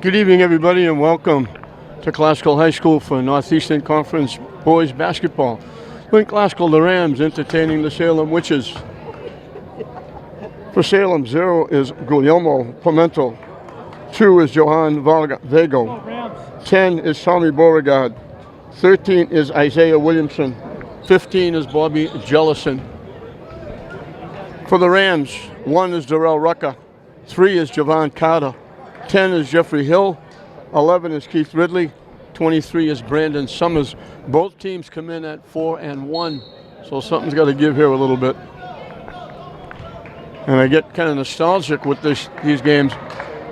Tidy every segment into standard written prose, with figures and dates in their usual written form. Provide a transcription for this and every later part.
Good evening, everybody, and welcome to Classical High School for Northeastern Conference Boys Basketball. In Classical, the Rams entertaining the Salem Witches. For Salem, 0 is Guillermo Pimentel. 2 is Johan Vego. 10 is Tommy Beauregard. 13 is Isaiah Williamson. 15 is Bobby Jellison. For the Rams, 1 is Darrell Rucker. 3 is Javon Carter. 10 is Jeffrey Hill. 11 is Keith Ridley. 23 is Brandon Summers. Both teams come in at 4-1, so something's got to give here a little bit. And I get kind of nostalgic with these games.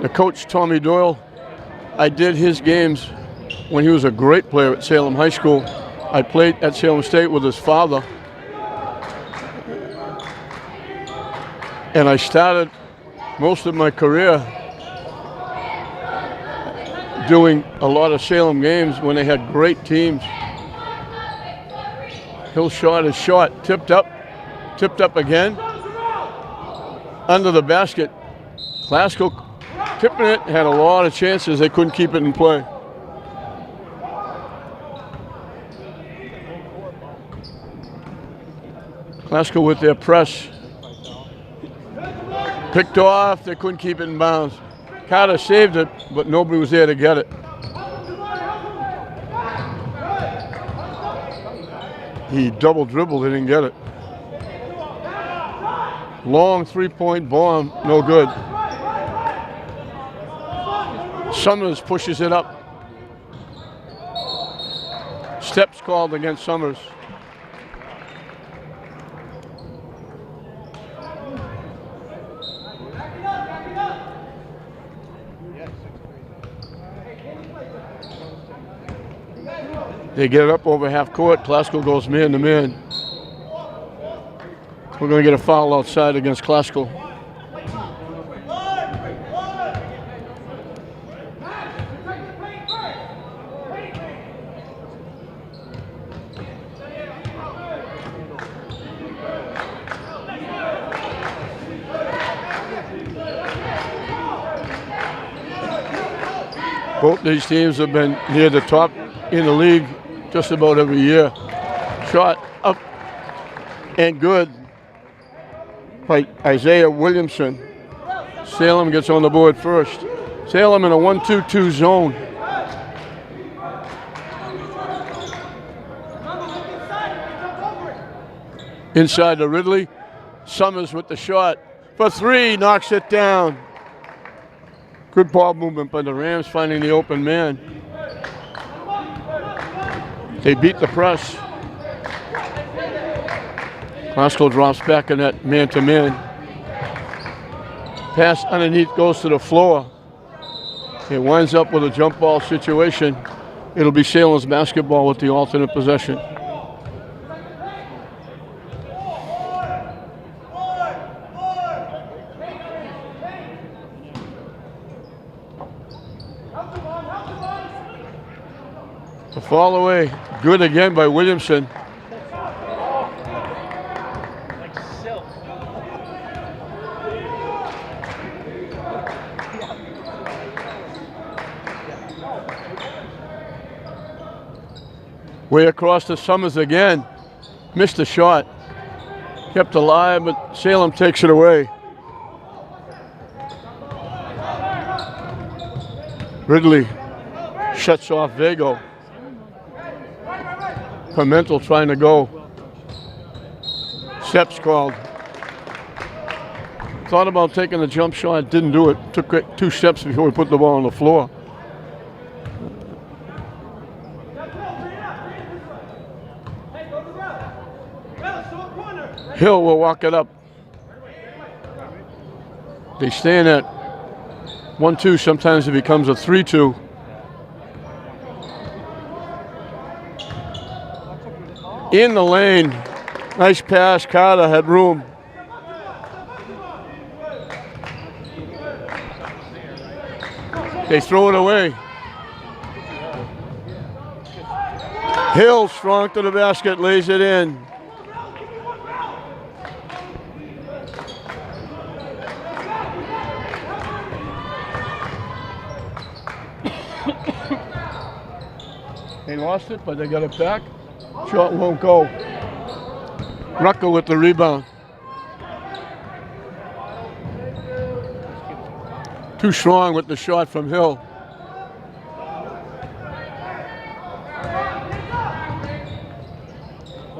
The coach, Tommy Doyle, I did his games when he was a great player at Salem High School. I played at Salem State with his father. And I started most of my career doing a lot of Salem games when they had great teams. Hill shot is short, tipped up again. Under the basket. Classical tipping it, had a lot of chances. They couldn't keep it in play. Classical with their press. Picked off, they couldn't keep it in bounds. Carter saved it, but nobody was there to get it. He double dribbled, he didn't get it. Long three-point bomb, no good. Summers pushes it up. Steps called against Summers. They get it up over half court. Classical goes man to man. We're going to get a foul outside against Classical. Both these teams have been near the top in the league just about every year. Shot up and good by Isaiah Williamson. Salem gets on the board first. Salem in a 1-2-2 zone. Inside to Ridley. Summers with the shot. For 3, knocks it down. Good ball movement by the Rams, finding the open man. They beat the press. Classical drops back in that man-to-man. Pass underneath goes to the floor. It winds up with a jump ball situation. It'll be Salem's basketball with the alternate possession. The fall away, good again by Williamson. Way across to Summers again. Missed the shot. Kept alive, but Salem takes it away. Ridley shuts off Vego. Pimentel trying to go. Steps called. Thought about taking the jump shot, didn't do it. Took 2 steps before he put the ball on the floor. Hill will walk it up. They stand at 1-2. Sometimes it becomes a 3-2. In the lane. Nice pass. Carter had room. They throw it away. Hill strong to the basket, lays it in. They lost it, but they got it back. Shot won't go. Rucker with the rebound. Too strong with the shot from Hill.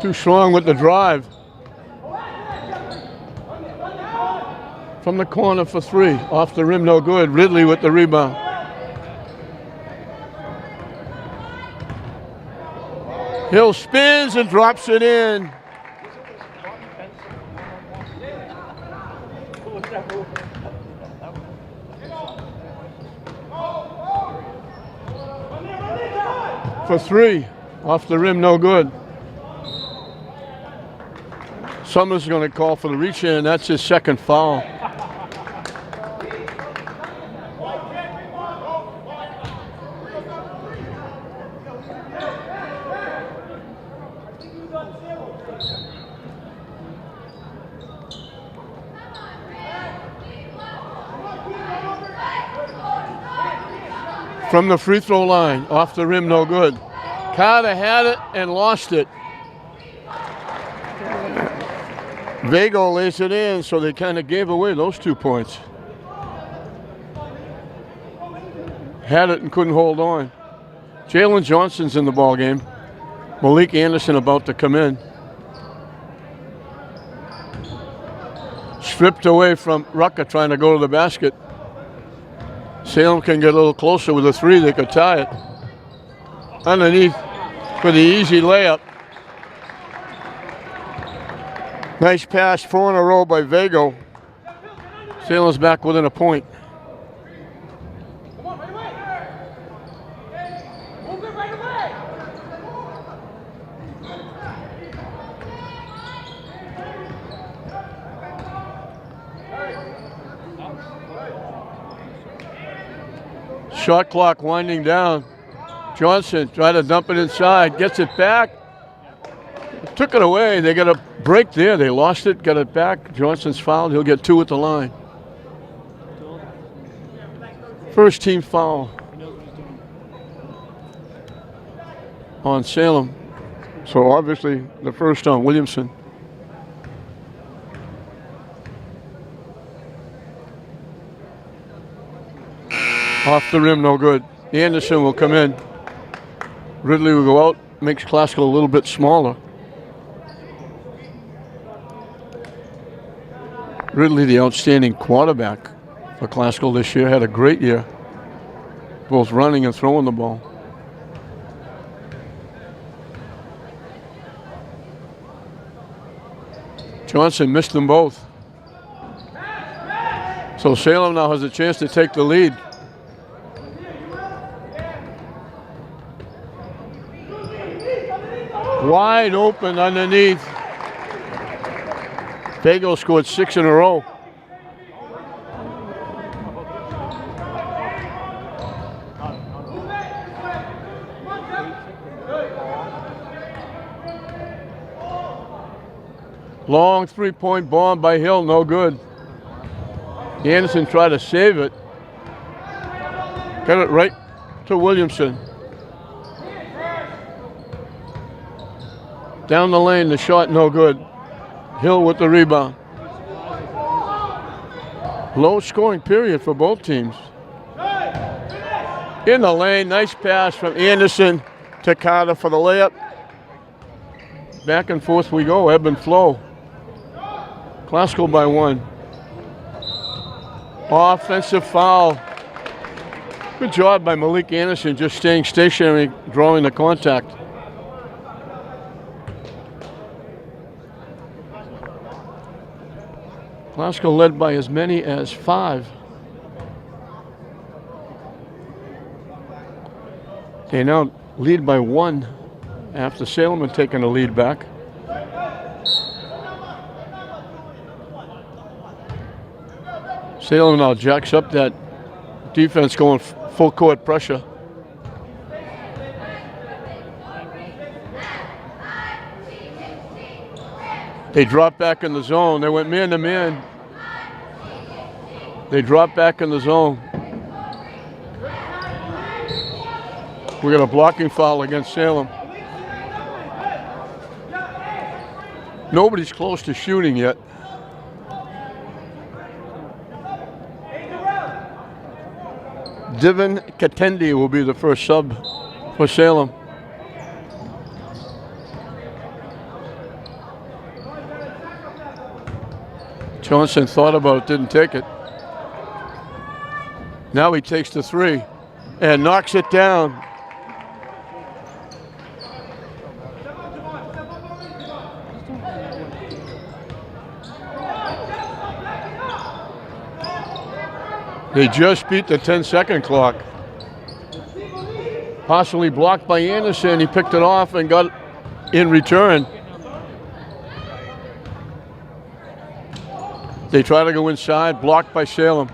Too strong with the drive. From the corner for three. Off the rim, no good. Ridley with the rebound. Hill spins and drops it in. For three. Off the rim, no good. Summers going to call for the reach in. That's his second foul. From the free throw line, off the rim, no good. Carter had it and lost it. Vago lays it in, so they kind of gave away those 2 points. Had it and couldn't hold on. Jalen Johnson's in the ball game. Malik Anderson about to come in. Stripped away from Rucker trying to go to the basket. Salem can get a little closer with a three. They could tie it. Underneath for the easy layup. Nice pass, 4 in a row by Vago. Salem's back within a point. Shot clock winding down. Johnson tried to dump it inside, gets it back. Took it away. They got a break there. They lost it, got it back. Johnson's fouled. He'll get 2 at the line. First team foul on Salem. So obviously the first on Williamson. Off the rim, no good. Anderson will come in. Ridley will go out, makes Classical a little bit smaller. Ridley, the outstanding quarterback for Classical this year, had a great year, both running and throwing the ball. Johnson missed them both. So Salem now has a chance to take the lead. Wide open underneath. Vago scored 6 in a row. Long three-point bomb by Hill, no good. Anderson tried to save it. Got it right to Williamson. Down the lane, the shot no good. Hill with the rebound. Low scoring period for both teams. In the lane, nice pass from Anderson to Carter for the layup. Back and forth we go, ebb and flow. Classical by 1. Offensive foul. Good job by Malik Anderson, just staying stationary, drawing the contact. Classical led by as many as 5. They now lead by 1 after Salem had taken the lead back. Salem now jacks up that defense, going full court pressure. They dropped back in the zone. They went man to man. They dropped back in the zone. We got a blocking foul against Salem. Nobody's close to shooting yet. Divin Katendi will be the first sub for Salem. Johnson thought about it, didn't take it. Now he takes the three and knocks it down. They just beat the 10-second clock. Partially blocked by Anderson. He picked it off and got in return. They try to go inside, blocked by Salem.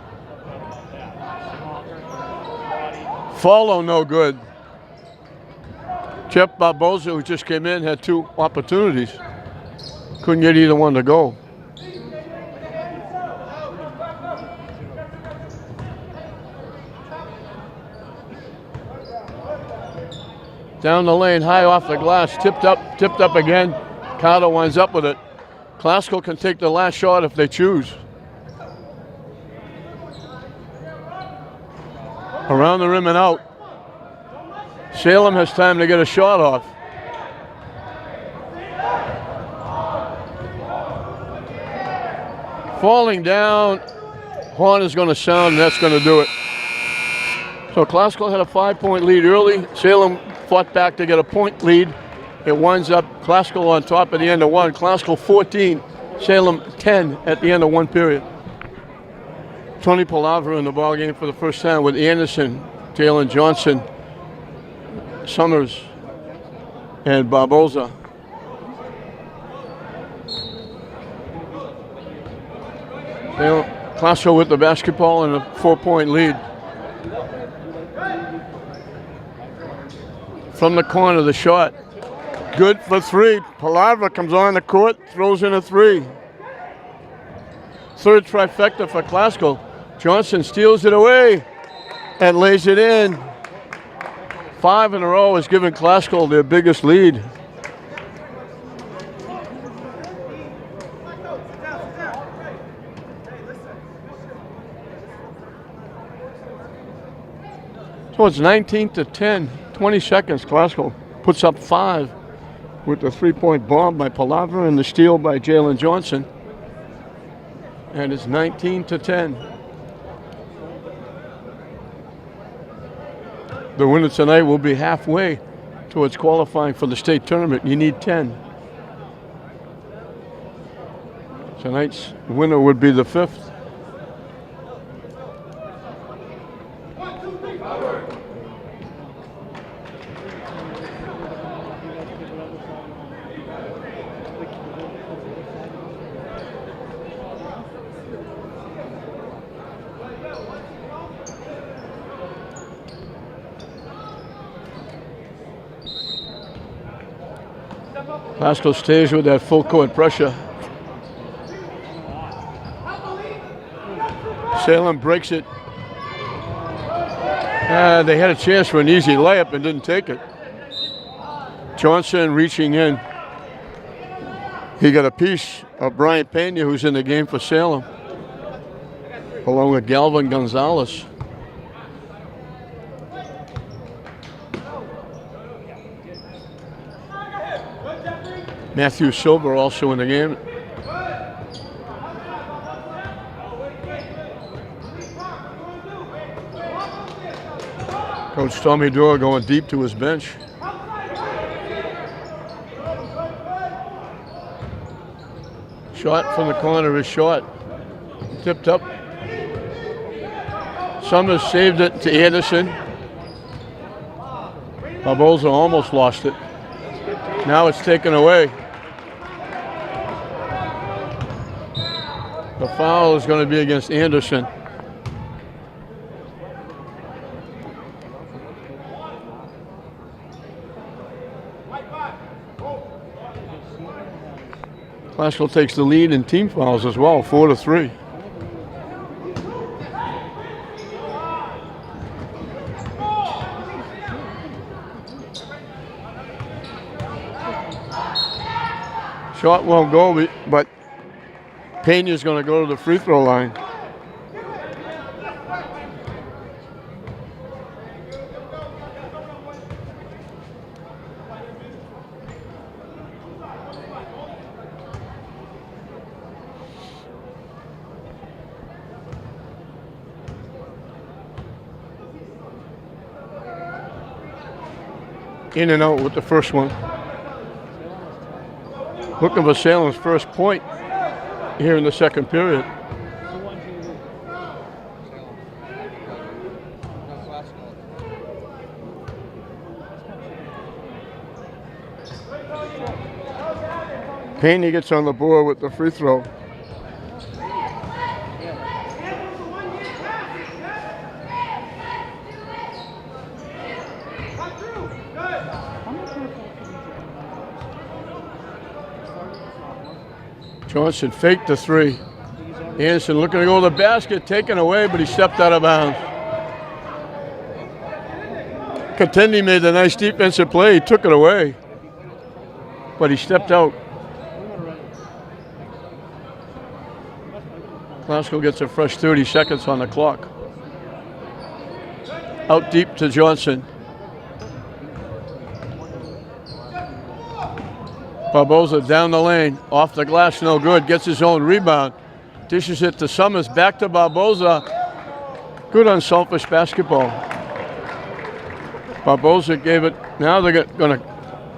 Follow no good. Jeff Barboza, who just came in, had two opportunities. Couldn't get either one to go. Down the lane, high off the glass, tipped up again. Carter winds up with it. Classical can take the last shot if they choose. Around the rim and out. Salem has time to get a shot off. Falling down, horn is going to sound, and that's going to do it. So Classical had a 5-point lead early. Salem fought back to get a point lead. It winds up Classical on top at the end of one. Classical 14, Salem 10 at the end of one period. Tony Palavra in the ballgame for the first time with Anderson, Jalen Johnson, Summers, and Barboza. Classical with the basketball and a 4-point lead. From the corner, the shot. Good for three. Palavra comes on the court, throws in a three. Third trifecta for Classical. Johnson steals it away and lays it in. 5 in a row has given Classical their biggest lead. So it's 19-10, 20 seconds. Classical puts up 5 with the 3-point bomb by Palavra and the steal by Jalen Johnson. And it's 19-10. The winner tonight will be halfway towards qualifying for the state tournament. You need 10. Tonight's winner would be the 5th. Classical stays with that full court pressure. Salem breaks it. They had a chance for an easy layup and didn't take it. Johnson reaching in. He got a piece of Brian Pena, who's in the game for Salem, along with Galvin Gonzalez. Matthew Silver also in the game. Coach Tommy Dora going deep to his bench. Shot from the corner is short. Tipped up. Summers saved it to Anderson. Barboza almost lost it. Now it's taken away. The foul is going to be against Anderson. Classical takes the lead in team fouls as well, 4-3. Shot won't go, but Pena's going to go to the free throw line. In and out with the first one. Looking for Salem's first point here in the second period. Pena gets on the board with the free throw. Johnson faked the three. Anderson looking to go to the basket, taken away, but he stepped out of bounds. Contendi made the nice defensive play. He took it away, but he stepped out. Glasgow gets a fresh 30 seconds on the clock. Out deep to Johnson. Barboza down the lane, off the glass, no good. Gets his own rebound. Dishes it to Summers, back to Barboza. Good unselfish basketball. Barboza gave it. Now they're going to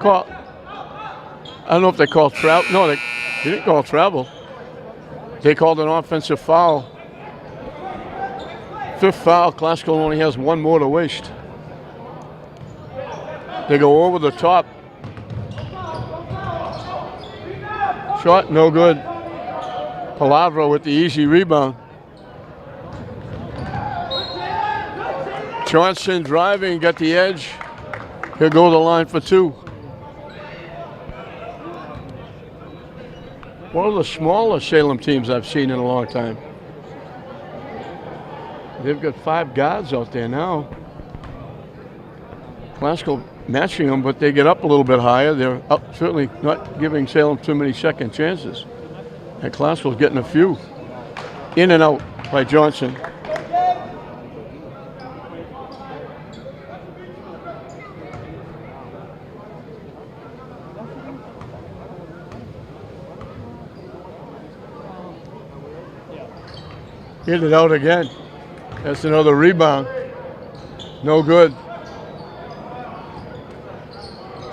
call. I don't know if they called travel. No, they didn't call travel. They called an offensive foul. Fifth foul. Glasgow only has one more to waste. They go over the top. Shot, no good. Palavra with the easy rebound. Johnson driving, got the edge. He'll go to the line for two. One of the smaller Salem teams I've seen in a long time. They've got 5 guards out there now. Glasgow matching them, but they get up a little bit higher. They're up, certainly not giving Salem too many second chances. And Glasgow's getting a few. In and out by Johnson. Hit it out again. That's another rebound. No good.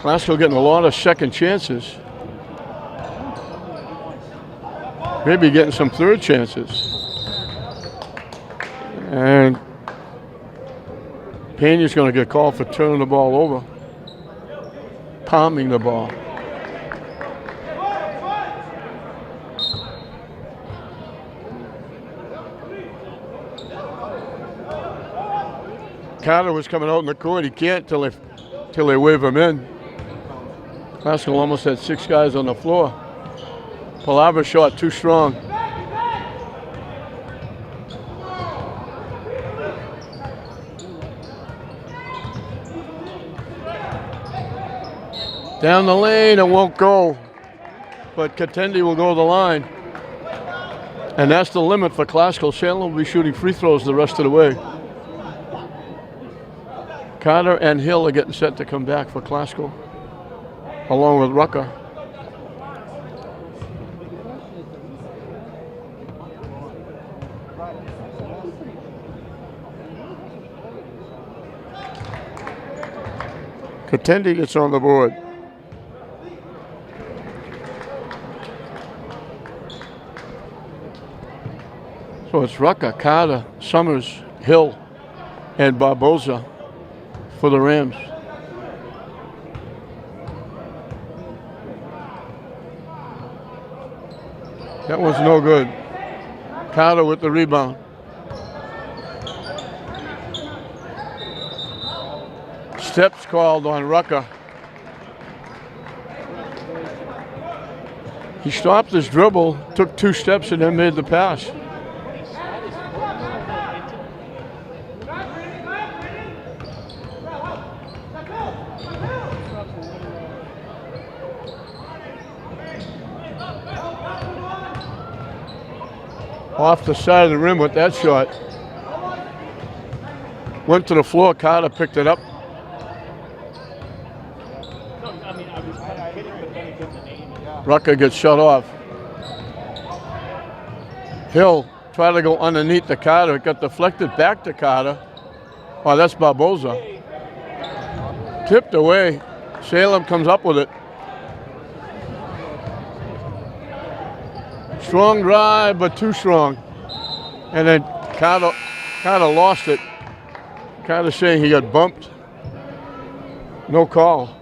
Glasgow getting a lot of second chances. Maybe getting some third chances. And Pena's going to get called for turning the ball over. Palming the ball. Carter was coming out in the court. He can't till they wave him in. Glasgow almost had 6 guys on the floor. Palavra shot too strong. Down the lane, it won't go. But Contendi will go to the line. And that's the limit for Glasgow. Salem will be shooting free throws the rest of the way. Carter and Hill are getting set to come back for Glasgow, along with Rucker. Contendi gets on the board. So it's Rucker, Carter, Summers, Hill, and Barboza for the Rams. That was no good. Carter with the rebound. Steps called on Rucker. He stopped his dribble, took 2 steps, and then made the pass. off the side of the rim with that shot. Went to the floor, Carter picked it up. Rucker gets shut off. Hill tried to go underneath the Carter. It got deflected back to Carter. Oh, that's Barboza. Tipped away. Salem comes up with it. Strong drive, but too strong. And then Carter lost it. Carter saying he got bumped. No call.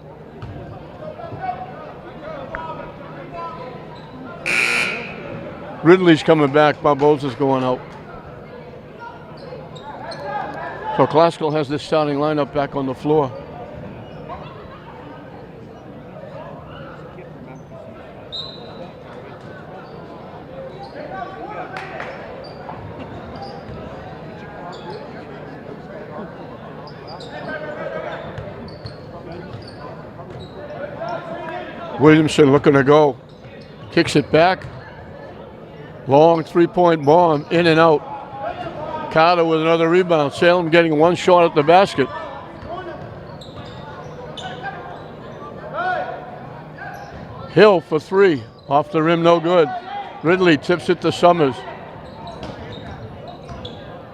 Ridley's coming back. Barboza's going out. So Classical has this starting lineup back on the floor. Williamson looking to go. Kicks it back. Long three-point bomb, in and out. Carter with another rebound. Salem getting one shot at the basket. Hill for three. Off the rim, no good. Ridley tips it to Summers.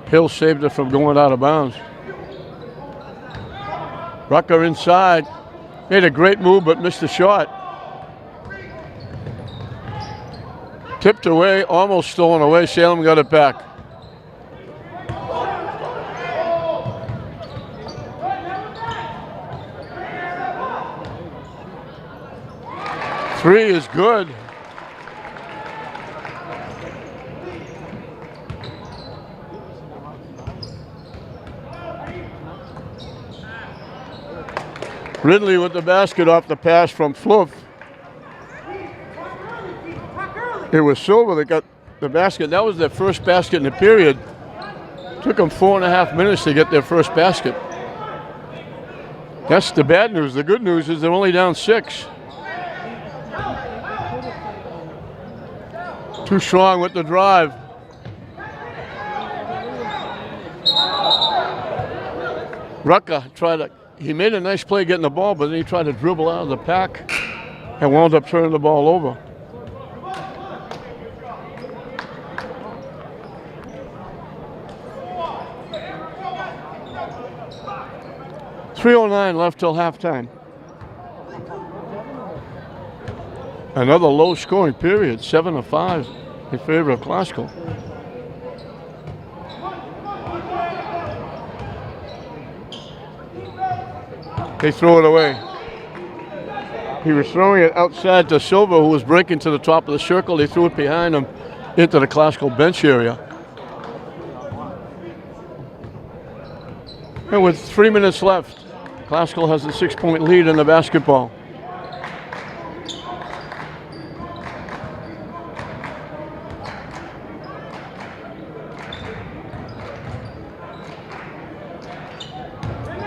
Hill saved it from going out of bounds. Rucker inside. Made a great move, but missed the shot. Tipped away, almost stolen away. Salem got it back. Three is good. Ridley with the basket off the pass from Fluff. It was Silver that got the basket. That was their first basket in the period. Took them 4.5 minutes to get their first basket. That's the bad news. The good news is they're only down 6. Too strong with the drive. Rucker he made a nice play getting the ball, but then he tried to dribble out of the pack and wound up turning the ball over. .309 left till halftime. Another low-scoring period, 7-5 in favor of Classical. They throw it away. He was throwing it outside to Silva, who was breaking to the top of the circle. They threw it behind him into the Classical bench area. And with 3 minutes left, Classical has a 6-point lead in the basketball.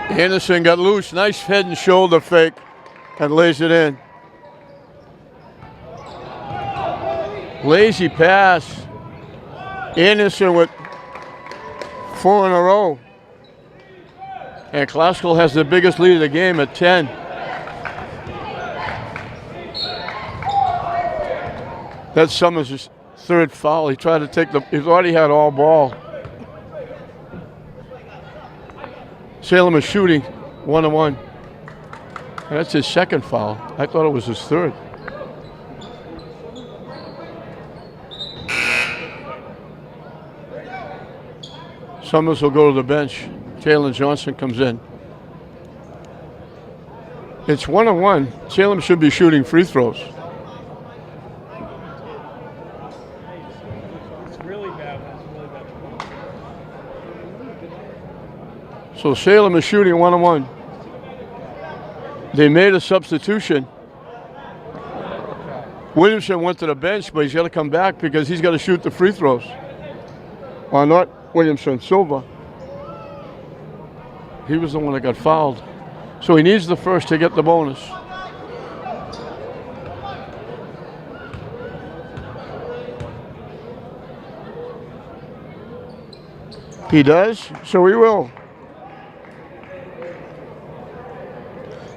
Anderson got loose, nice head and shoulder fake, and lays it in. Lazy pass. Anderson with 4 in a row. And Classical has the biggest lead of the game at 10. That's Summers' third foul. He tried to take he's already had all ball. Salem is shooting 1-1. That's his second foul. I thought it was his third. Summers will go to the bench. Jalen Johnson comes in. It's 1-1. Salem should be shooting free throws. It's really bad. So Salem is shooting 1-1. They made a substitution. Williamson went to the bench, but he's got to come back because he's got to shoot the free throws. Or not Williamson, Silva. He was the one that got fouled. So he needs the first to get the bonus. He does, so he will.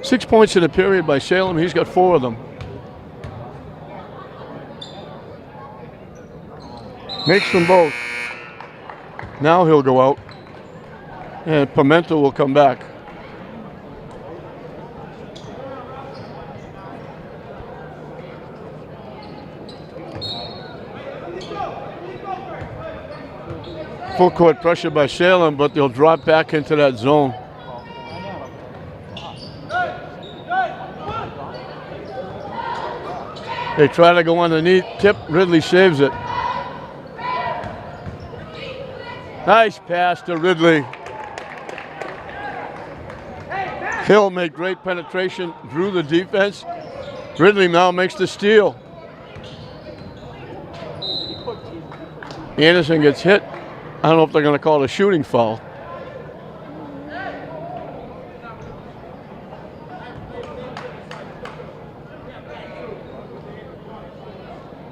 6 points in a period by Salem. He's got 4 of them. Makes them both. Now he'll go out, and Pimento will come back. Full court pressure by Salem, but they'll drop back into that zone. They try to go underneath. Tip. Ridley saves it. Nice pass to Ridley. Hill made great penetration, drew the defense. Ridley now makes the steal. Anderson gets hit. I don't know if they're going to call it a shooting foul.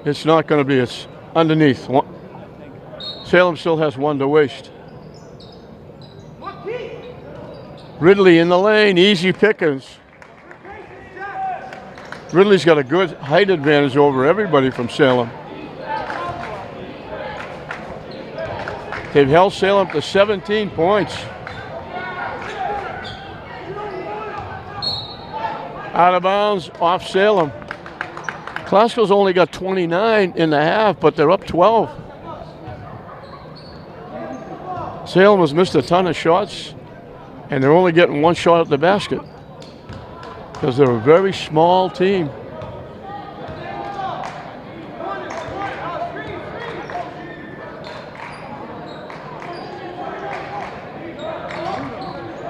It's not going to be. It's underneath. Salem still has 1 to waste. Ridley in the lane, easy pickings. Ridley's got a good height advantage over everybody from Salem. They've held Salem to 17 points. Out of bounds, off Salem. Classical's only got 29 in the half, but they're up 12. Salem has missed a ton of shots, and they're only getting 1 shot at the basket because they're a very small team.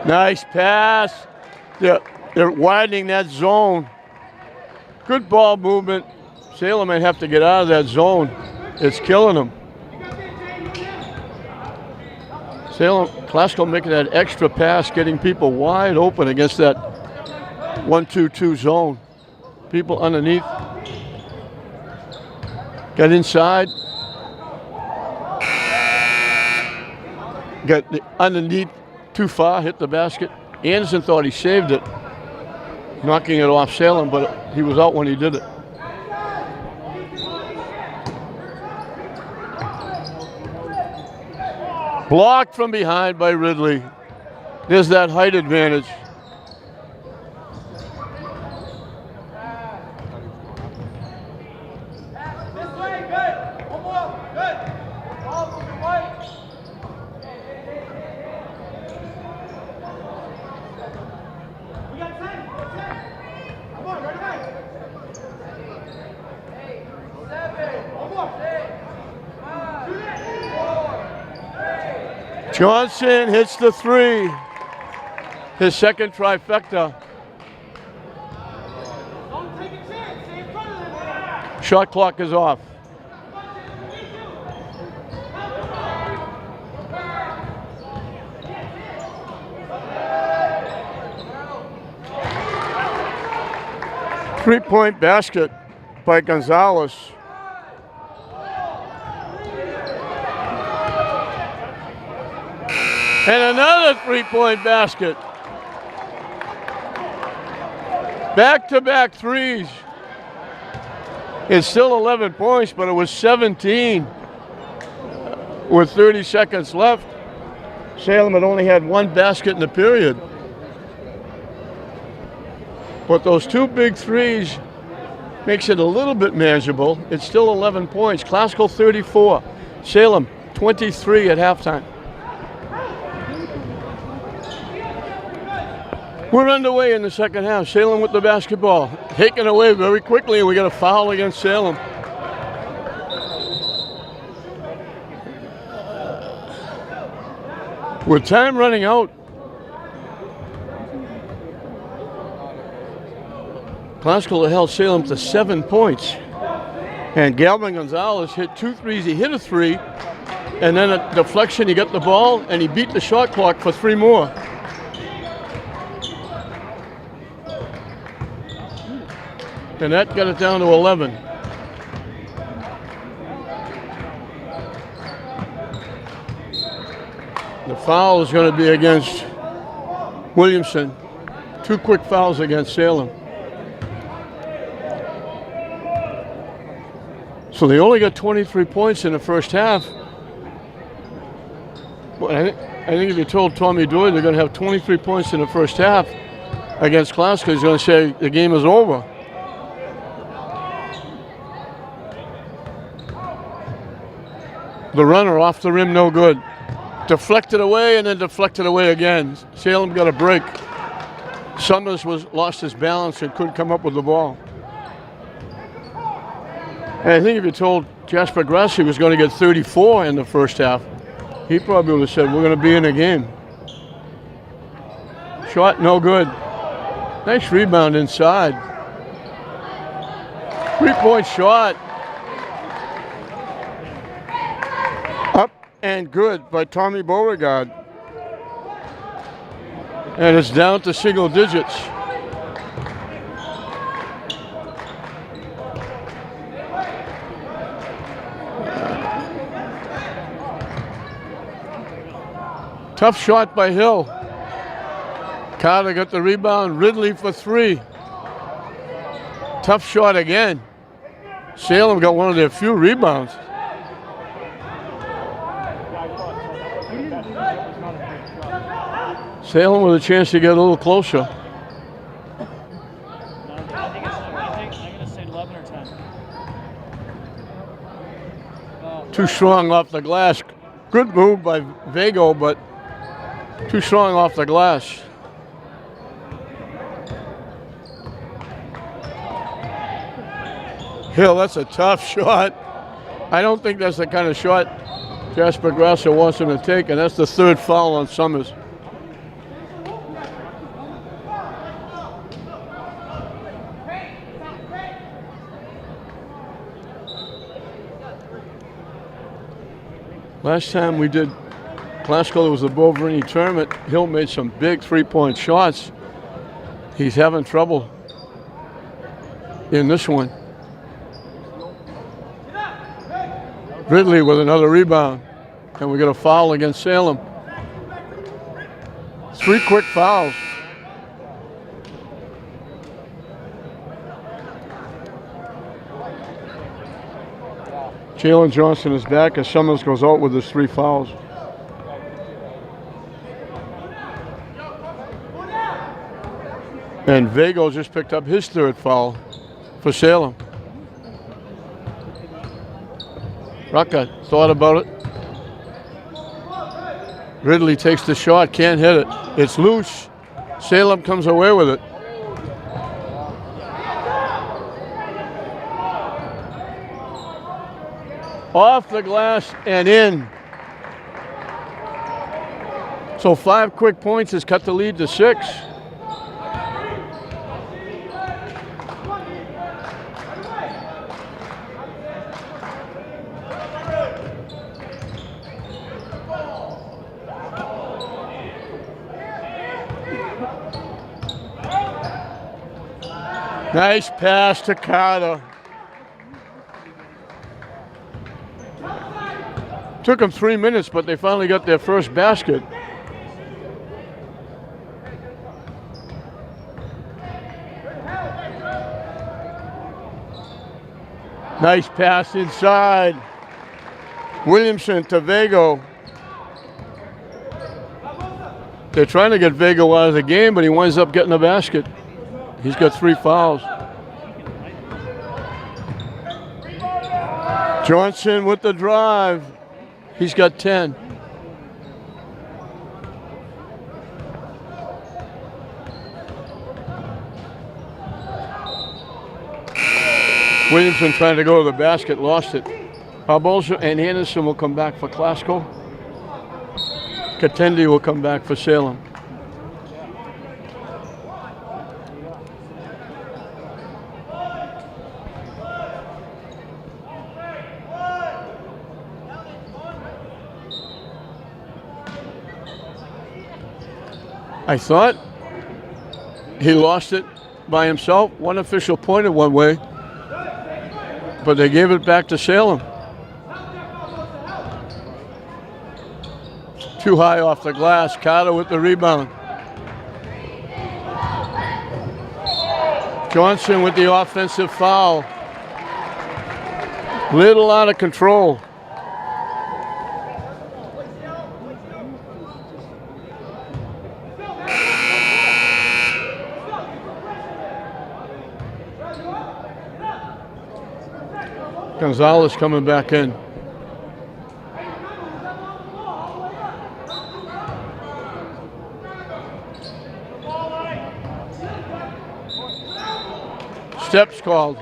Nice pass. They're widening that zone. Good ball movement. Salem might have to get out of that zone. It's killing them. Salem, Classical making that extra pass, getting people wide open against that 1-2-2 zone. People underneath. Got inside. Got the underneath too far, hit the basket. Anderson thought he saved it, knocking it off Salem, but he was out when he did it. Blocked from behind by Ridley. There's that height advantage. Johnson hits the 3. His second trifecta. Shot clock is off. Three-point basket by Gonzalez. And another three-point basket. Back-to-back threes. It's still 11 points, but it was 17 with 30 seconds left. Salem had only had 1 basket in the period. But those 2 big threes makes it a little bit manageable. It's still 11 points. Classical 34. Salem 23 at halftime. We're underway in the second half. Salem with the basketball. Taken away very quickly, and we got a foul against Salem. With time running out, Classical held Salem to 7 points. And Galvin Gonzalez hit 2 threes. He hit a 3, and then a deflection, he got the ball, and he beat the shot clock for 3 more. And that got it down to 11. foul is going to be against Williamson. 2 quick fouls against Salem. So they only got 23 points in the first half. Well, I think if you told Tommy Doyle they're going to have 23 points in the first half against Glasgow, he's going to say the game is over. The runner off the rim, no good. Deflected away and then deflected away again. Salem got a break. Summers lost his balance and couldn't come up with the ball. And I think if you told Jasper Grassi was going to get 34 in the first half, he probably would have said, we're going to be in the game. Shot, no good. Nice rebound inside. 3-point shot. Up and good by Tommy Beauregard. And it's down to single digits. Tough shot by Hill. Carter got the rebound. Ridley for 3. Tough shot again. Salem got one of their few rebounds. Salem with a chance to get a little closer. I'm going to say 11 or 10. Too strong off the glass. Good move by Vago, but too strong off the glass. Hill, that's a tough shot. I don't think that's the kind of shot Jasper Grasso wants him to take, and that's the 3rd foul on Summers. Last time we did Glasgow, it was the Bovrini tournament. Hill made some big 3-point shots. He's having trouble in this one. Ridley with another rebound. And we got a foul against Salem. 3 quick fouls. Jalen Johnson is back as Summers goes out with his 3 fouls. And Vago just picked up his 3rd foul for Salem. Rucker thought about it. Ridley takes the shot, can't hit it. It's loose. Salem comes away with it. Off the glass and in. So 5 quick points has cut the lead to 6. Nice pass to Carter. Took them 3 minutes, but they finally got their first basket. Nice pass inside. Williamson to Vago. They're trying to get Vago out of the game, but he winds up getting a basket. He's got 3 fouls. Johnson with the drive. He's got 10. Williamson trying to go to the basket, lost it. Barbosa and Anderson will come back for Glasgow. Katendi will come back for Salem. I thought he lost it by himself. One official pointed one way, but they gave it back to Salem. Too high off the glass. Carter with the rebound. Johnson with the offensive foul. Little out of control. Gonzalez coming back in. Steps called.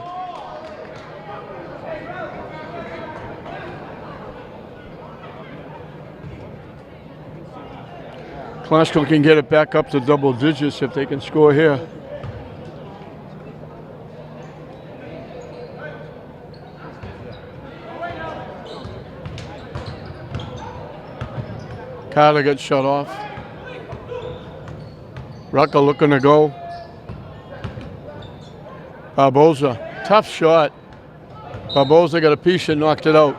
Classical can get it back up to double digits if they can score here. Carter gets shut off. Rucker looking to go. Barboza, tough shot. Barboza got a piece and knocked it out.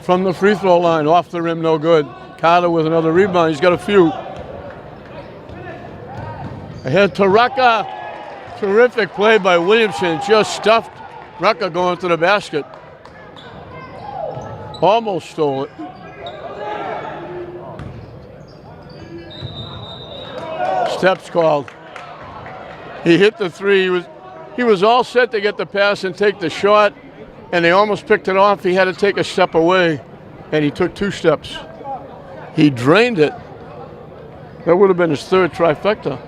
From the free throw line, off the rim, no good. Carter with another rebound. He's got a few. Ahead to Rucker. Terrific play by Williamson. Just stuffed Rucker going to the basket. Almost stole it. Steps called. He hit the three. He was all set to get the pass and take the shot, and they almost picked it off. He had to take a step away, and he took 2 steps. He drained it. That would have been his 3rd trifecta.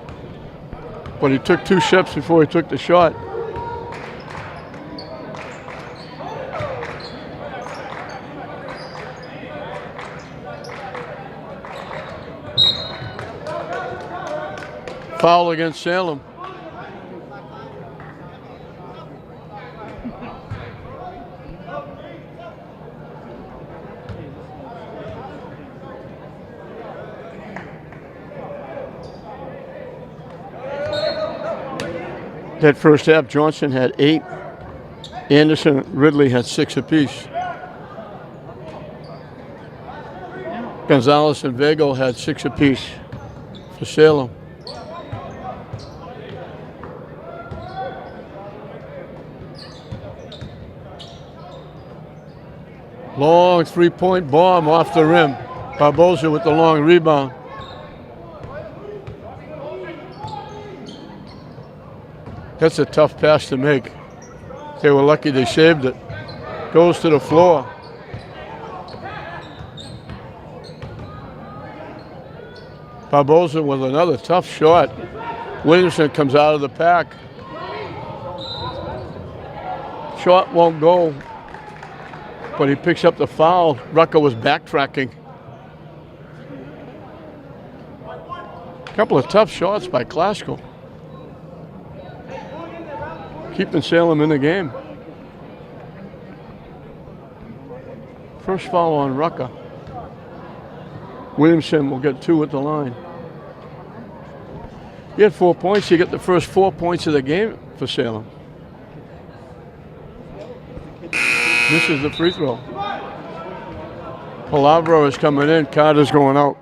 But he took 2 steps before he took the shot. Foul against Salem. That first half, Johnson had 8. Anderson, Ridley had 6 apiece. Gonzalez and Vego had 6 apiece for Salem. Long 3-point bomb off the rim. Barboza with the long rebound. That's a tough pass to make. They were lucky they saved it. Goes to the floor. Barboza with another tough shot. Williamson comes out of the pack. Shot won't go, but he picks up the foul. Rucker was backtracking. Couple of tough shots by Klasko. Keeping Salem in the game. First foul on Rucker. Williamson will get 2 at the line. He had 4 points. He got the first 4 points of the game for Salem. This is the free throw. Palavro is coming in. Carter's going out.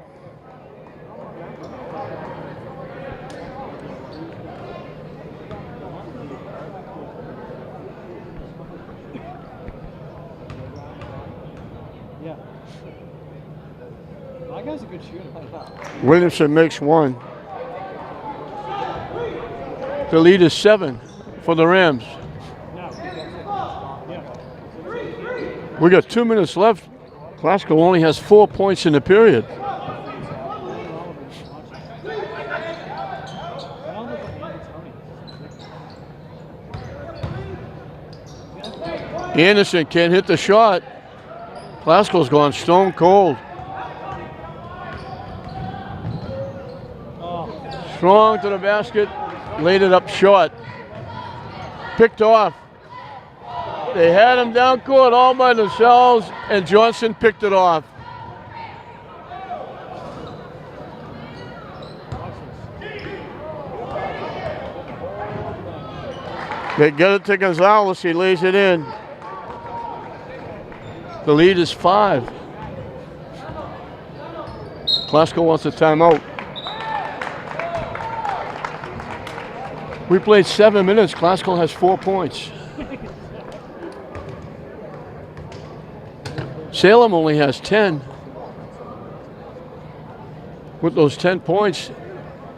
Williamson makes 1. The lead is 7 for the Rams. We got 2 minutes left. Glasgow only has 4 points in the period. Anderson can't hit the shot. Glasgow's gone stone cold. Strong to the basket, laid it up short. picked off. They had him down court all by themselves, and Johnson picked it off. They get it to Gonzalez, he lays it in. The lead is 5. Klasko wants a timeout. We played 7 minutes. Klasko has 4 points. Salem only has 10. With those 10 points,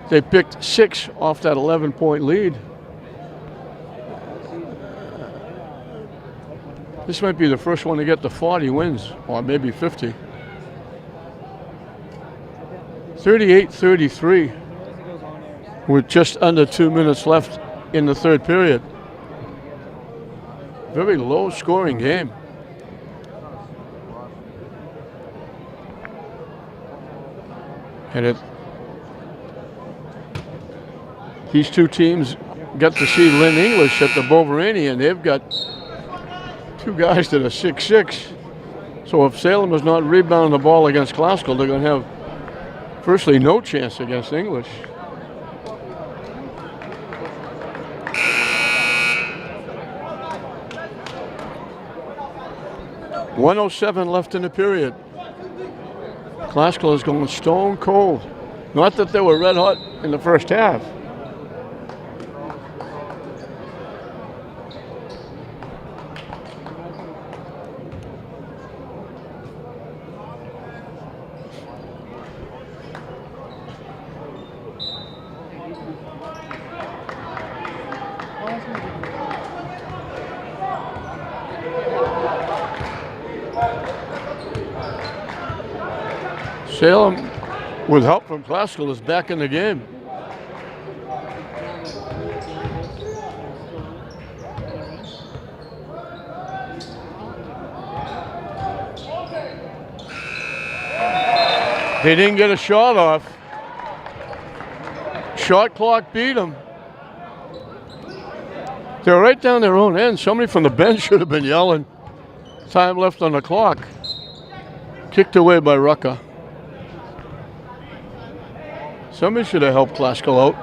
they picked 6 off that 11-point lead. This might be the first one to get to 40 wins, or maybe 50. 38-33 with just under 2 minutes left in the third period. Very low scoring game. And these two teams got to see Lynn English at the Boverani, and they've got 2 guys that are 6'6". So if Salem is not rebounding the ball against Klasko, they're going to have, firstly, no chance against English. .107 left in the period. Klasko is going stone cold. Not that they were red hot in the first half. Salem, with help from Klasko, is back in the game. They didn't get a shot off. Shot clock beat them. They're right down their own end. Somebody from the bench should have been yelling. Time left on the clock. Kicked away by Rucker. Somebody should have helped Klasko out.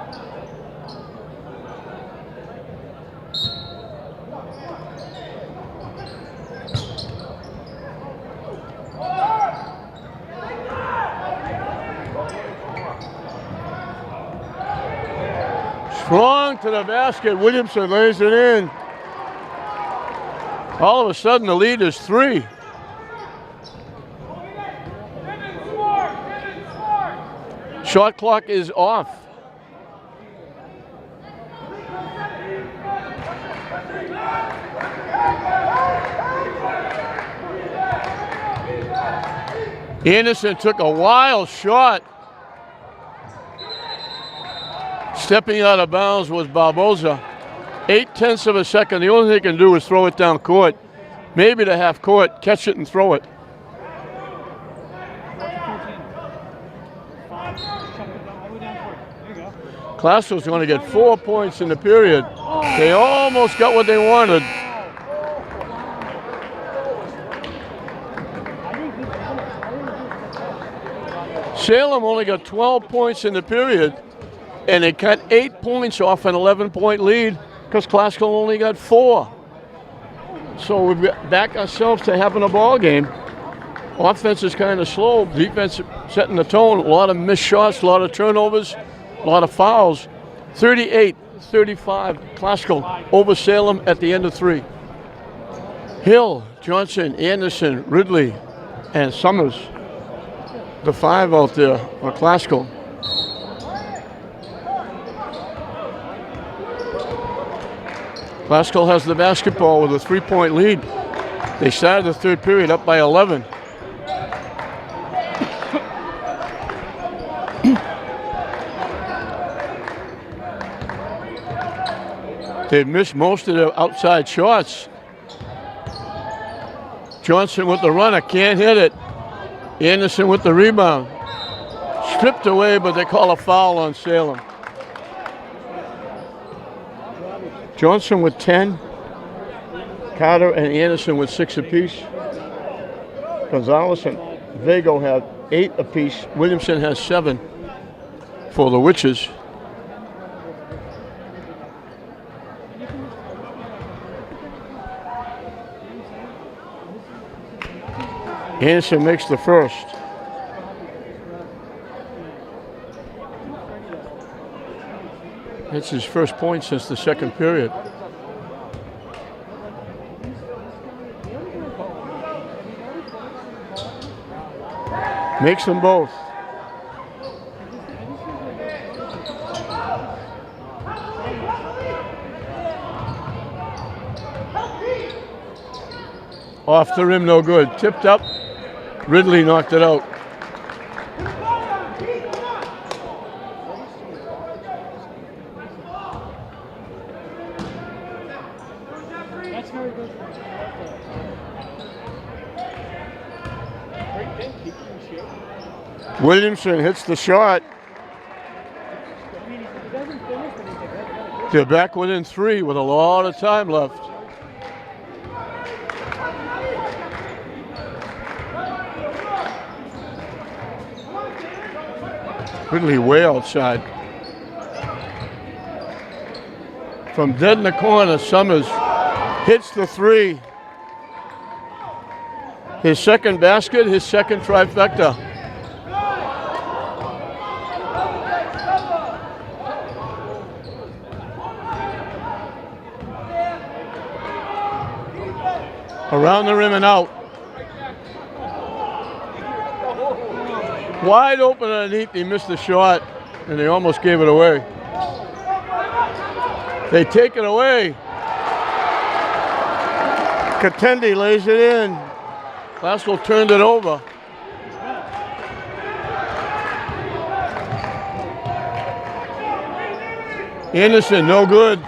Strong to the basket. Williamson lays it in. All of a sudden, the lead is 3. Shot clock is off. Anderson took a wild shot. Stepping out of bounds was Barboza. 0.8 of a second. The only thing he can do is throw it down court. Maybe to half court, catch it and throw it. Klasko's going to get 4 points in the period. They almost got what they wanted. Salem only got 12 points in the period, and they cut 8 points off an 11-point lead because Klasko only got 4. So we've back ourselves to having a ball game. Offense is kind of slow. Defense setting the tone. A lot of missed shots, a lot of turnovers. A lot of fouls. 38-35, Klasko over Salem at the end of 3. Hill, Johnson, Anderson, Ridley, and Summers. The 5 out there for Klasko. Klasko has the basketball with a 3-point lead. They started the third period up by 11. They missed most of their outside shots. Johnson with the runner, can't hit it. Anderson with the rebound. Stripped away, but they call a foul on Salem. Johnson with 10. Carter and Anderson with 6 apiece. Gonzalez and Vago have 8 apiece. Williamson has 7 for the Witches. Anderson makes the first. It's his first point since the second period. Makes them both. Off the rim, no good. Tipped up. Ridley knocked it out. That's very good. Great thing, keep you in shape. Williamson hits the shot. I mean, if he doesn't finish, then he's like, They're back within 3 with a lot of time left. Ridley way outside. From dead in the corner, Summers hits the 3. His second basket, his second trifecta. Around the rim and out. Wide open underneath, he missed the shot, and they almost gave it away. They take it away. Katendi lays it in. Glasgow turned it over. Anderson, no good.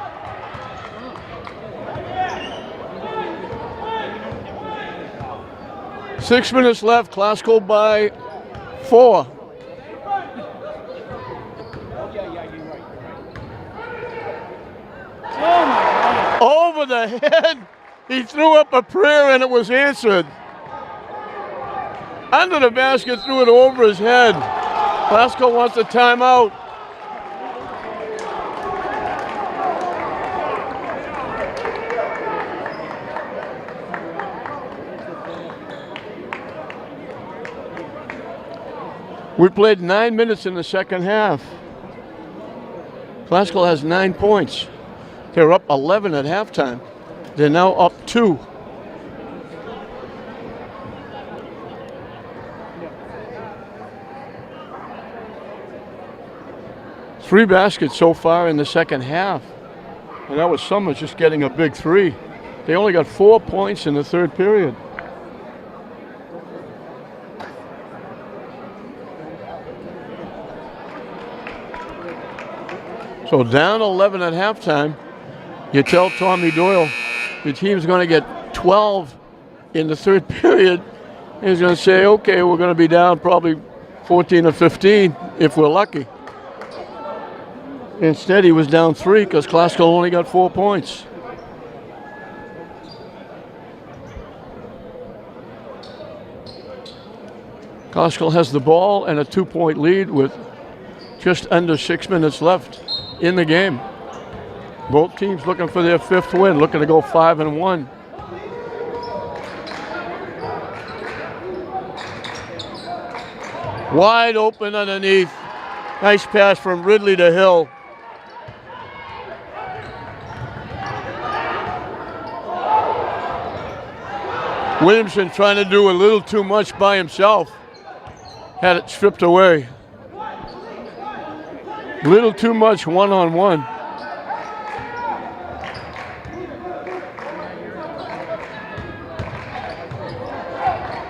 Six minutes left, Glasgow by 4. Over the head. He threw up a prayer and it was answered. Under the basket, threw it over his head. Glasgow wants a timeout. We played 9 minutes in the second half. Glasgow has 9 points. They're up 11 at halftime. They're now up 2. Three baskets so far in the second half. And that was Summers just getting a big 3. They only got 4 points in the third period. So down 11 at halftime, you tell Tommy Doyle your team's going to get 12 in the third period. And he's going to say, okay, we're going to be down probably 14 or 15 if we're lucky. Instead, he was down 3 because Glasgow only got 4 points. Glasgow has the ball and a 2-point lead with just under 6 minutes left in the game. Both teams looking for their 5th win, looking to go 5-1. Wide open underneath. Nice pass from Ridley to Hill. Williamson trying to do a little too much by himself. Had it stripped away. Little too much one-on-one.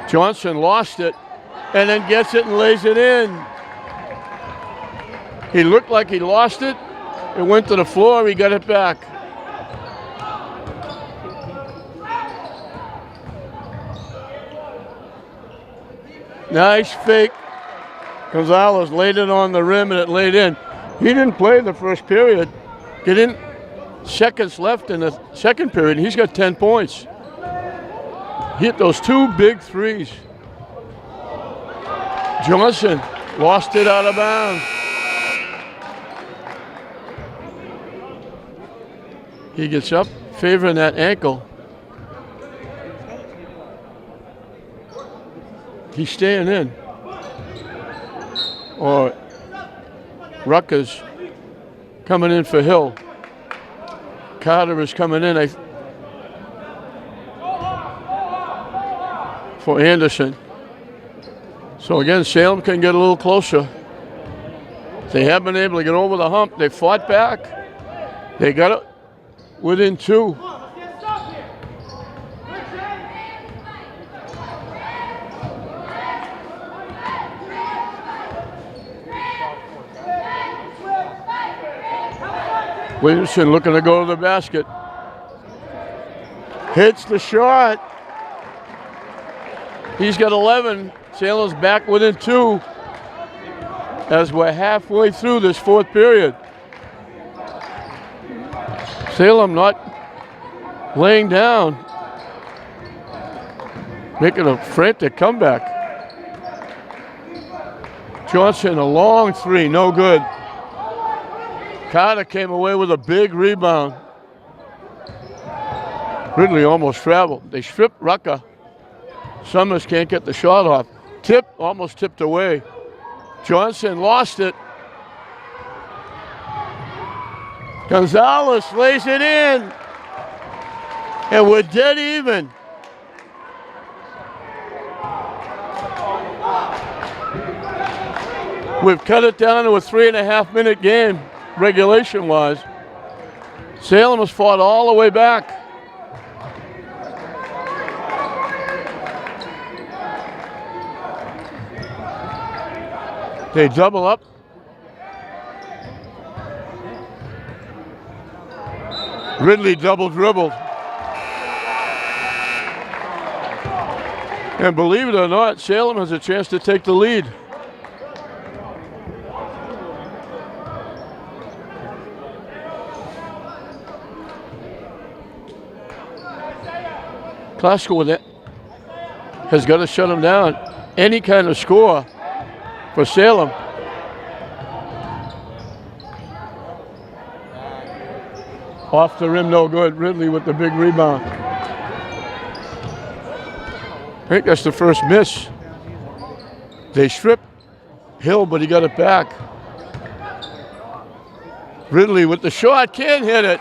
Johnson lost it and then gets it and lays it in. He looked like he lost it. It went to the floor. He got it back. Nice fake. Gonzalez laid it on the rim and it laid in. He didn't play the first period. He didn't seconds left in the second period. He's got 10 points. Hit those 2 big threes. Johnson lost it out of bounds. He gets up, favoring that ankle. He's staying in. Or Rutgers coming in for Hill. Carter is coming in for Anderson. So again, Salem can get a little closer. They have been able to get over the hump. They fought back. They got it within 2. Williamson looking to go to the basket. Hits the shot. He's got 11. Salem's back within 2 as we're halfway through this 4th period. Salem not laying down, making a frantic comeback. Johnson, a long 3, no good. Carter came away with a big rebound. Ridley almost traveled. They stripped Rucker. Summers can't get the shot off. Almost tipped away. Johnson lost it. Gonzalez lays it in. And we're dead even. We've cut it down to a 3.5-minute game, regulation-wise. Salem has fought all the way back. They double up. Ridley double dribbled. And believe it or not, Salem has a chance to take the lead. Klasko with it has got to shut him down. Any kind of score for Salem. Off the rim, no good. Ridley with the big rebound. I think that's the first miss. They stripped Hill, but he got it back. Ridley with the shot, can't hit it.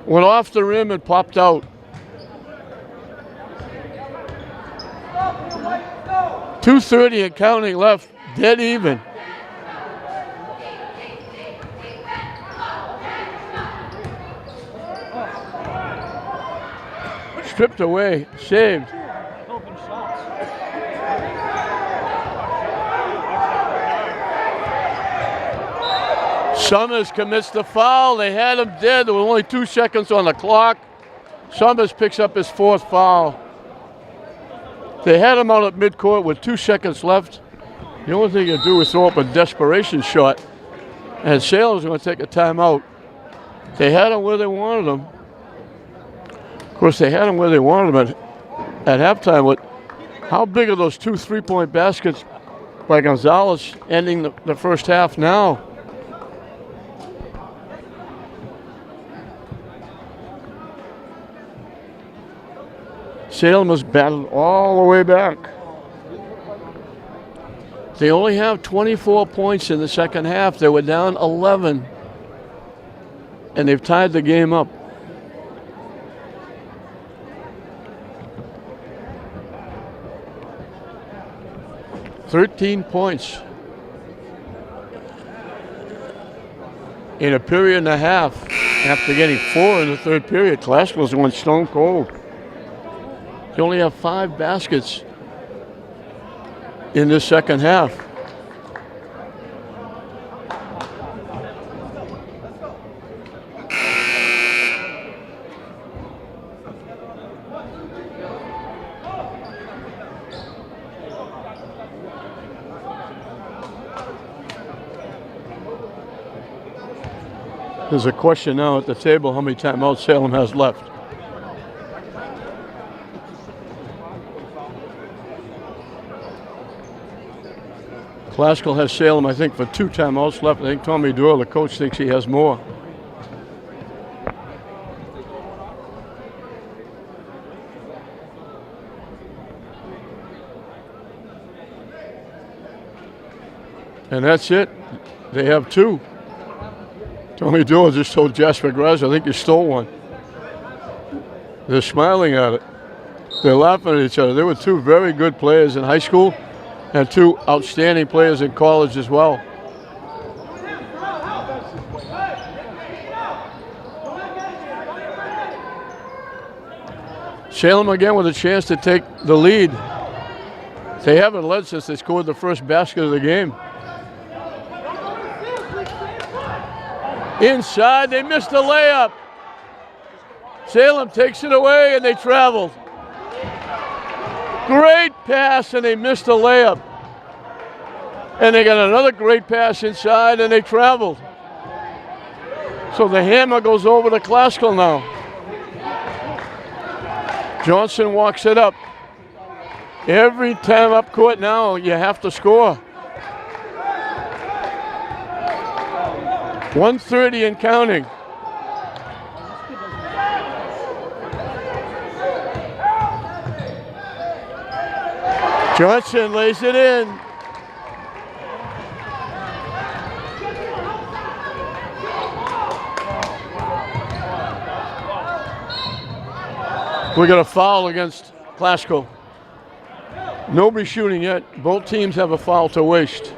Went off the rim and popped out. .230 and counting left, dead even. Stripped away, saved. Summers commits the foul. They had him dead. There were only 2 seconds on the clock. Summers picks up his 4th foul. They had him out at midcourt with 2 seconds left. The only thing you do is throw up a desperation shot. And Salem's going to take a timeout. They had him where they wanted him. Of course, they had him where they wanted him at halftime. But how big are those 2 3-point baskets by Gonzalez ending the first half now? Salem was battled all the way back. They only have 24 points in the second half. They were down 11. And they've tied the game up. $13 points in a period and a half after getting 4 in the third period. Klasko went stone cold. They only have 5 baskets in the second half. There's a question now at the table how many timeouts Salem has left. Classical has Salem, I think, for 2 timeouts left. I think Tommy Doyle, the coach, thinks he has more. And that's it. They have 2. Tommy Doyle just told Jasper Graz, I think you stole one. They're smiling at it. They're laughing at each other. There were 2 very good players in high school and 2 outstanding players in college as well. Salem again with a chance to take the lead. They haven't led since they scored the first basket of the game. Inside, they missed the layup. Salem takes it away and they traveled. Great pass and they missed the layup. And they got another great pass inside and they traveled. So the hammer goes over to Classical now. Johnson walks it up. Every time up court now, you have to score. 1:30 and counting. Johnson lays it in. We got a foul against Classical. Nobody shooting yet. Both teams have a foul to waste.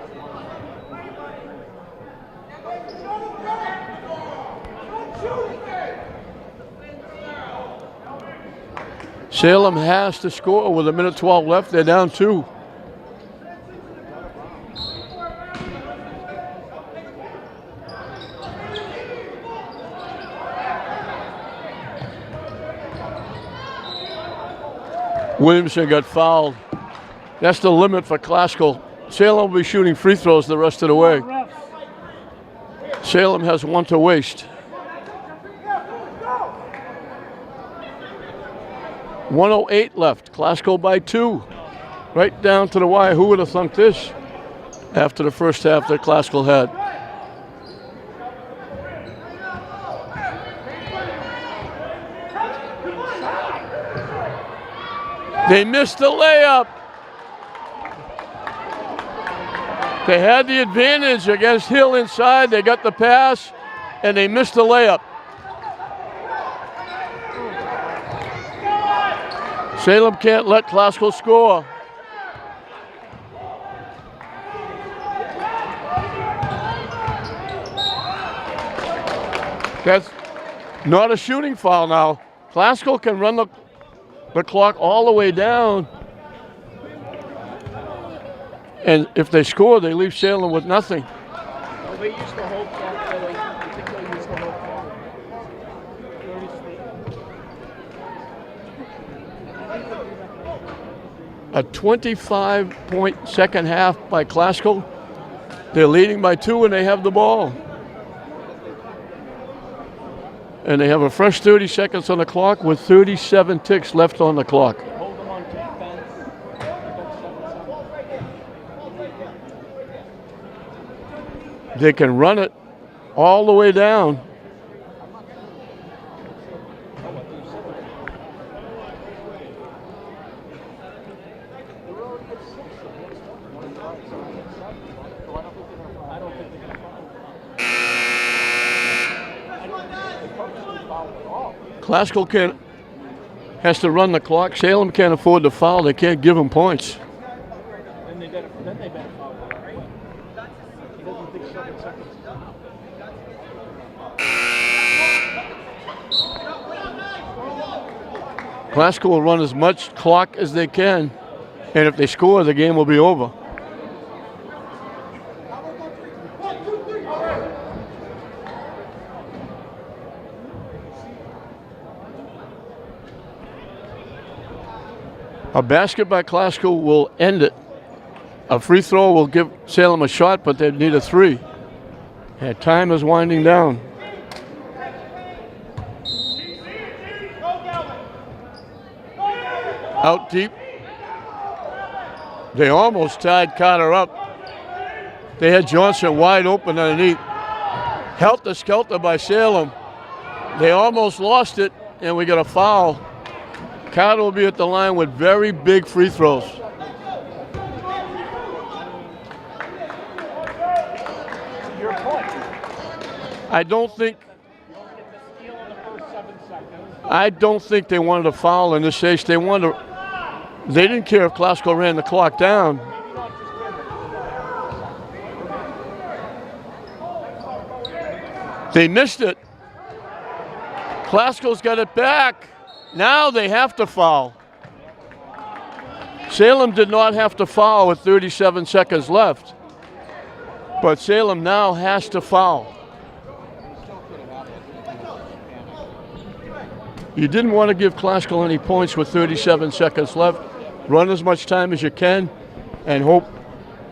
Salem has to score with 1:12 left. They're down 2. Williamson got fouled. That's the limit for Classical. Salem will be shooting free throws the rest of the way. Salem has 1 to waste. 1:08 left. Classical by 2. Right down to the wire. Who would have thunk this after the first half that Classical had? They missed the layup. They had the advantage against Hill inside. They got the pass, and they missed the layup. Salem can't let Classical score. That's not a shooting foul now. Classical can run the clock all the way down. And if they score, they leave Salem with nothing. Well, they used the whole clock, Billy. I think they used the whole clock. 30 A 25-point second half by Classical. They're leading by 2 and they have the ball. And they have a fresh 30 seconds on the clock with 37 ticks left on the clock. Hold them on defense. They can run it all the way down. Classical has to run the clock. Salem can't afford to foul. They can't give them points. Then they better foul, right? He doesn't think 7 seconds. Classical will run as much clock as they can, and if they score, the game will be over. A basket by Classical will end it. A free throw will give Salem a shot, but they need a 3. And time is winding down. Out deep. They almost tied Carter up. They had Johnson wide open underneath. Helter-skelter by Salem. They almost lost it, and we got a foul. Carter will be at the line with very big free throws. Your point. I don't think they wanted a foul in this case. They didn't care if Glasgow ran the clock down. They missed it. Glasgow's got it back. Now they have to foul. Salem did not have to foul with 37 seconds left, but Salem now has to foul. You didn't want to give Glasgow any points with 37 seconds left. Run as much time as you can and hope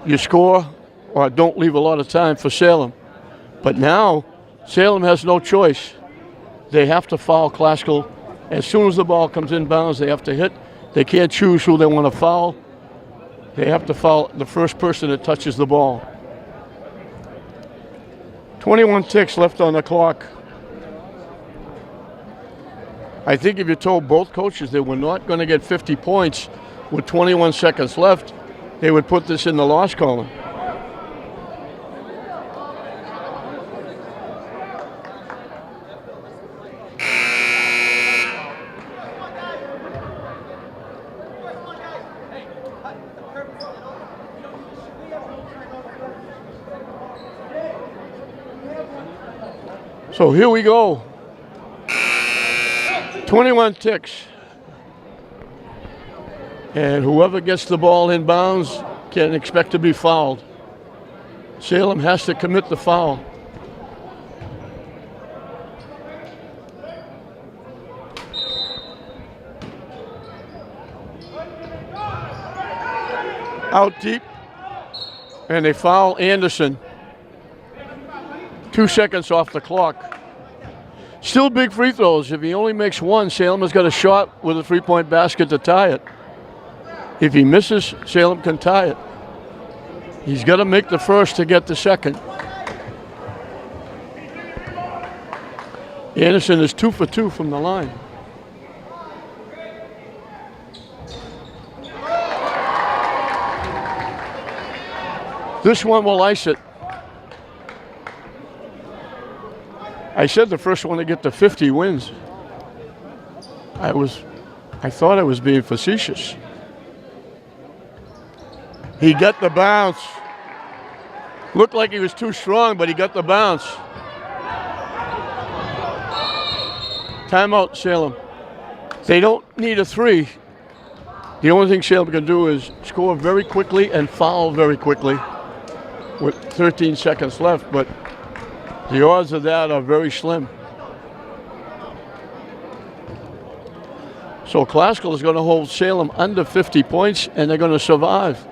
you score or don't leave a lot of time for Salem. But now Salem has no choice. They have to foul Glasgow. As soon as the ball comes inbounds, they have to hit. They can't choose who they want to foul. They have to foul the first person that touches the ball. 21 ticks left on the clock. I think if you told both coaches they were not going to get 50 points with 21 seconds left, they would put this in the loss column. So here we go. 21 ticks. And whoever gets the ball inbounds can expect to be fouled. Salem has to commit the foul. Out deep. And they foul Anderson. 2 seconds off the clock. Still big free throws. If he only makes one, Salem has got a shot with a three-point basket to tie it. If he misses, Salem can tie it. He's got to make the first to get the second. Anderson is 2 for 2 from the line. This one will ice it. I said the first one to get to 50 wins. I thought I was being facetious. He got the bounce. Looked like he was too strong, but he got the bounce. Timeout, Salem. They don't need a three. The only thing Salem can do is score very quickly and foul very quickly with 13 seconds left, but the odds of that are very slim. So Glasgow is going to hold Salem under 50 points, and they're going to survive.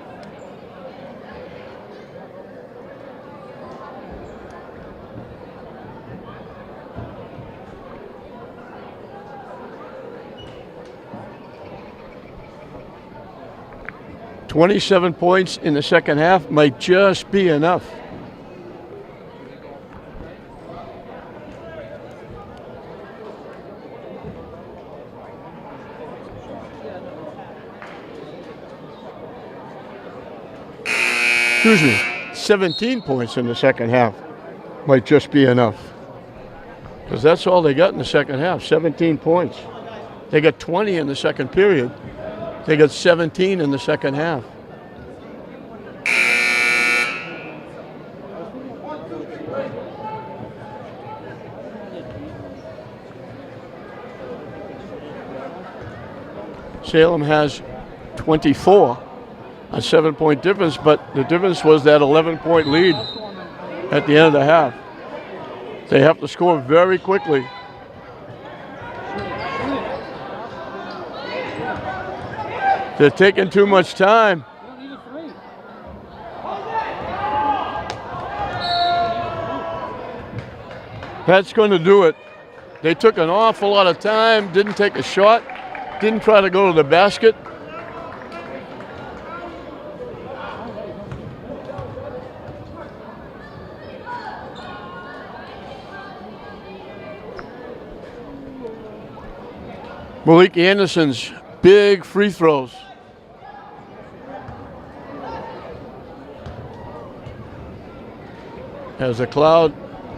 "27 points in the second half might just be enough." Excuse me, 17 points in the second half might just be enough. Because that's all they got in the second half, 17 points. They got 20 in the second period. They got 17 in the second half. Salem has 24. A 7-point difference, but the difference was that 11-point lead at the end of the half. They have to score very quickly. They're taking too much time. That's going to do it. They took an awful lot of time, didn't take a shot. didn't try to go to the basket. Malik Anderson's big free throws. As the crowd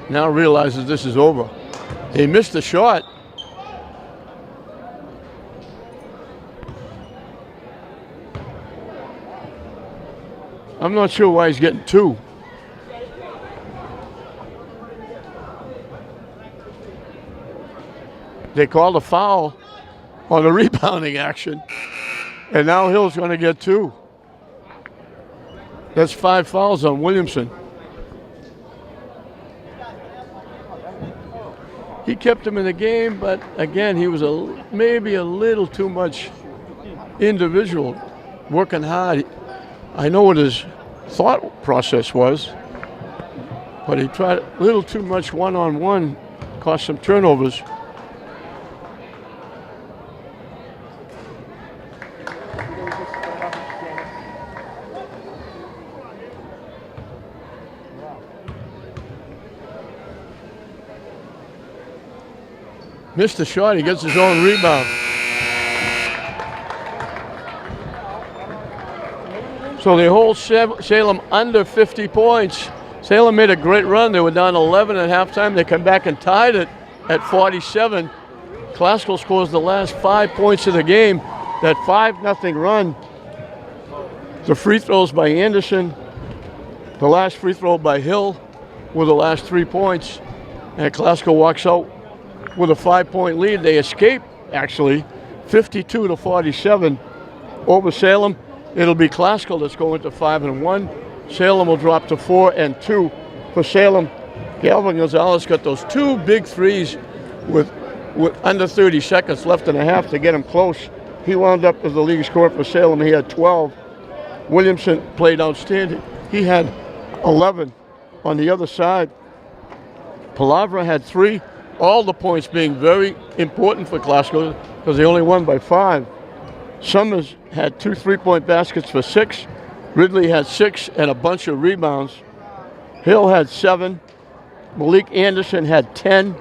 now realizes this is over. He missed the shot. I'm not sure why he's getting 2. They called a foul on the rebounding action, and now Hill's going to get 2. That's 5 fouls on Williamson. He kept him in the game, but again, he was maybe a little too much individual, working hard. I know what his thought process was, but he tried a little too much one-on-one, caused some turnovers. Missed the shot, he gets his own rebound. So they hold Salem under 50 points. Salem made a great run. They were down 11 at halftime. They come back and tied it at 47. Classical scores the last 5 points of the game. That 5-0 run. The free throws by Anderson. The last free throw by Hill were the last 3 points. And Classical walks out with a 5-point lead. They escape, actually, 52-47 over Salem. It'll be Classical that's going to 5-1. Salem will drop to 4-2. For Salem, Galvin Gonzalez got those 2 big threes with under 30 seconds left in the half to get him close. He wound up as the leading scorer for Salem. He had 12. Williamson played outstanding. He had 11 on the other side. Palavra had 3. All the points being very important for Classical because they only won by 5. Summers had 2 3-point baskets for 6. Ridley had 6 and a bunch of rebounds. Hill had 7. Malik Anderson had 10.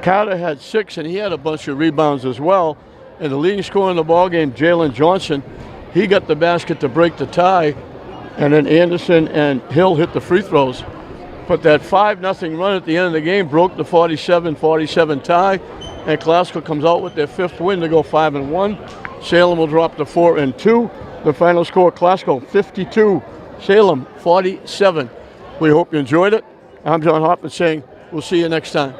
Carter had 6 and he had a bunch of rebounds as well. And the leading scorer in the ballgame, Jalen Johnson, he got the basket to break the tie. And then Anderson and Hill hit the free throws. But that 5-0 run at the end of the game broke the 47-47 tie, and Classical comes out with their 5th win to go 5-1. Salem will drop to 4-2. The final score: Classical 52, Salem 47. We hope you enjoyed it. I'm John Hoffman saying we'll see you next time.